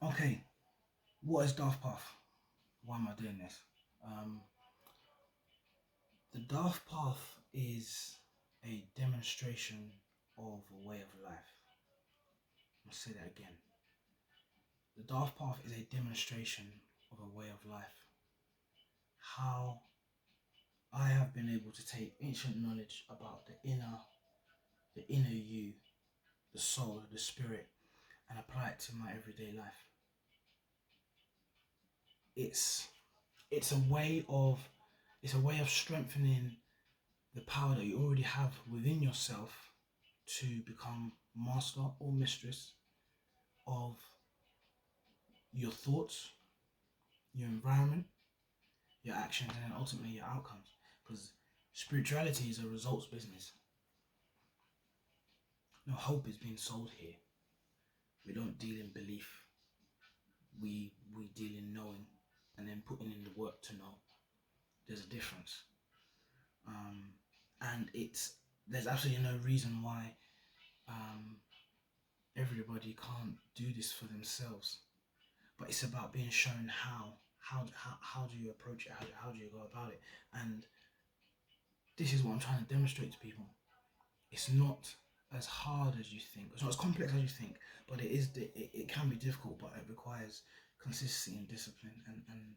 Okay, what is Daath Path? Why am I doing this? The Daath Path is a demonstration of a way of life. I'll say that again. The Daath Path is a demonstration of a way of life. How I have been able to take ancient knowledge about the inner you, the soul, the spirit, and apply it to my everyday life. It's it's a way of strengthening the power that you already have within yourself to become master or mistress of your thoughts, your environment, your actions, and then ultimately your outcomes. Because spirituality is a results business. No hope is being sold here. We don't deal in belief. We deal in knowing and then putting in the work to know. There's a difference. And there's absolutely no reason why everybody can't do this for themselves. But it's about being shown how. How do you approach it? How do you go about it? And this is what I'm trying to demonstrate to people. It's not as hard as you think. It's not as complex as you think, but it can be difficult, but it requires consistency and discipline and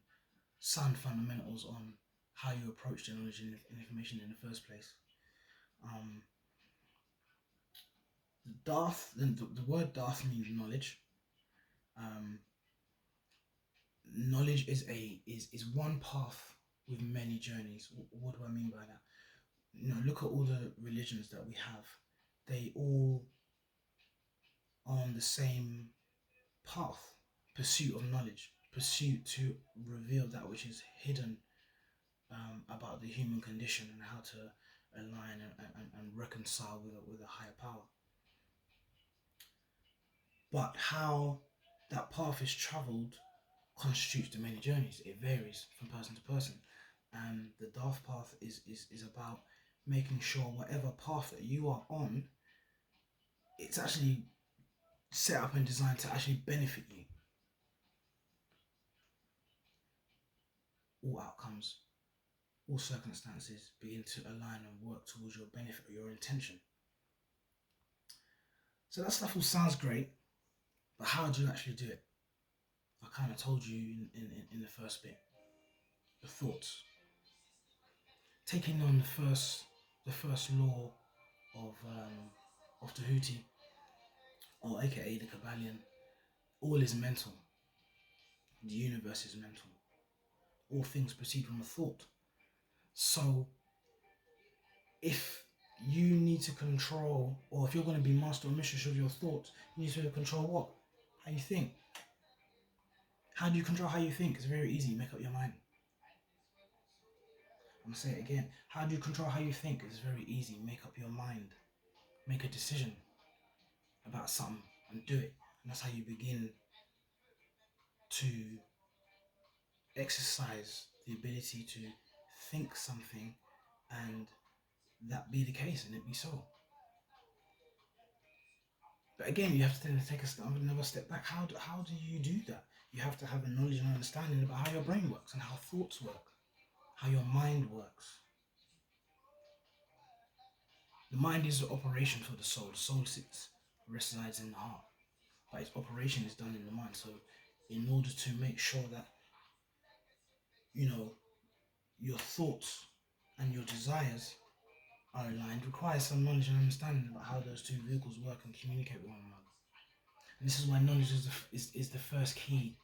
sound fundamentals on how you approach the knowledge and information in the first place. The word Darth means knowledge. Knowledge is one path with many journeys. What do I mean by that? Look at all the religions that we have. They all are on the same path: pursuit of knowledge, pursuit to reveal that which is hidden about the human condition and how to align and reconcile with a higher power. But how that path is travelled constitutes the many journeys. It varies from person to person. And the Daath Path is about making sure whatever path that you are on, it's actually set up and designed to actually benefit you. All outcomes, all circumstances begin to align and work towards your benefit or your intention. So that stuff all sounds great, but how do you actually do it? I kind of told you in the first bit. The thoughts. Taking on the first law of Tahuti, or aka the Kabbalion, all is mental. The universe is mental. All things proceed from a thought. So if you need to control, or if you're going to be master or mistress of your thoughts, you need to control what? How you think. How do you control how you think? It's very easy. Make up your mind. I'm going to say it again. How do you control how you think? It's very easy. Make up your mind. Make a decision about something and do it. And that's how you begin to exercise the ability to think something and that be the case and it be so. But again, you have to then take another step back. How do you do that? You have to have a knowledge and understanding about how your brain works and how thoughts work, how your mind works. The mind is the operation for the soul. The soul resides in the heart, but its operation is done in the mind. So in order to make sure that, your thoughts and your desires are aligned, requires some knowledge and understanding about how those two vehicles work and communicate with one another. And this is why knowledge is the first key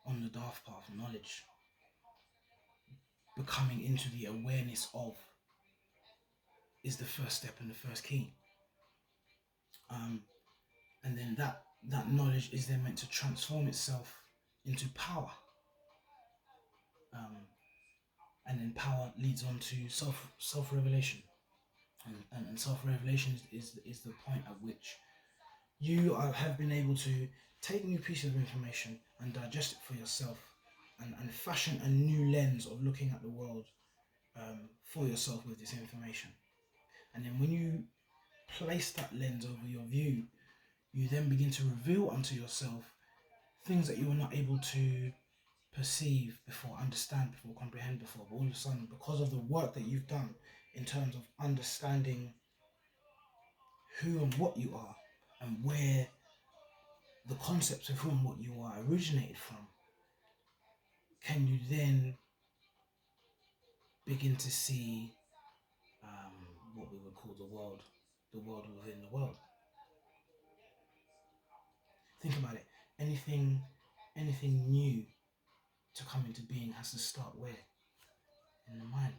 on the Daath Path. Knowledge, becoming into the awareness of, is the first step and the first key. And then that knowledge is then meant to transform itself into power. And then power leads on to self-revelation. And self-revelation is the point at which you have been able to take new pieces of information and digest it for yourself and fashion a new lens of looking at the world for yourself with this information. And then when you place that lens over your view, you then begin to reveal unto yourself things that you were not able to perceive before, understand before, comprehend before, but all of a sudden, because of the work that you've done in terms of understanding who and what you are and where the concepts of who and what you are originated from, can you then begin to see what we would call the world within the world. Think about it. Anything new to come into being has to start where? In the mind.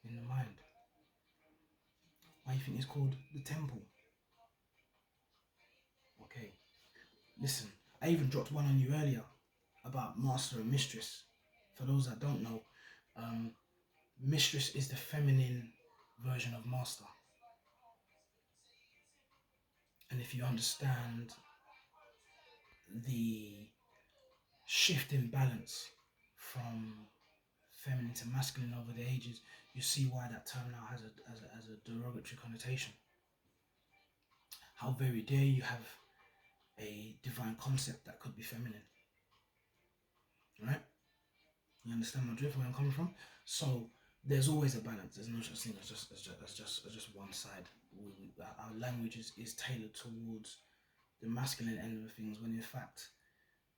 In the mind. Why do you think it's called the temple? Okay. Listen, I even dropped one on you earlier about master and mistress. For those that don't know, mistress is the feminine version of master. And if you understand the shift in balance from feminine to masculine over the ages, you see why that term now has a derogatory connotation. How very dare you have a divine concept that could be feminine, right? You understand my drift, where I'm coming from? So there's always a balance. There's no such thing as just one side. Our language is tailored towards the masculine end of things, when in fact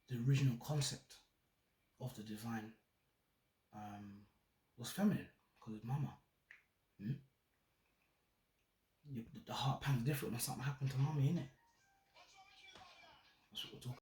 the original concept of the divine was feminine, because it's mama. The heart pangs different when something happened to mommy, innit? That's what we're talking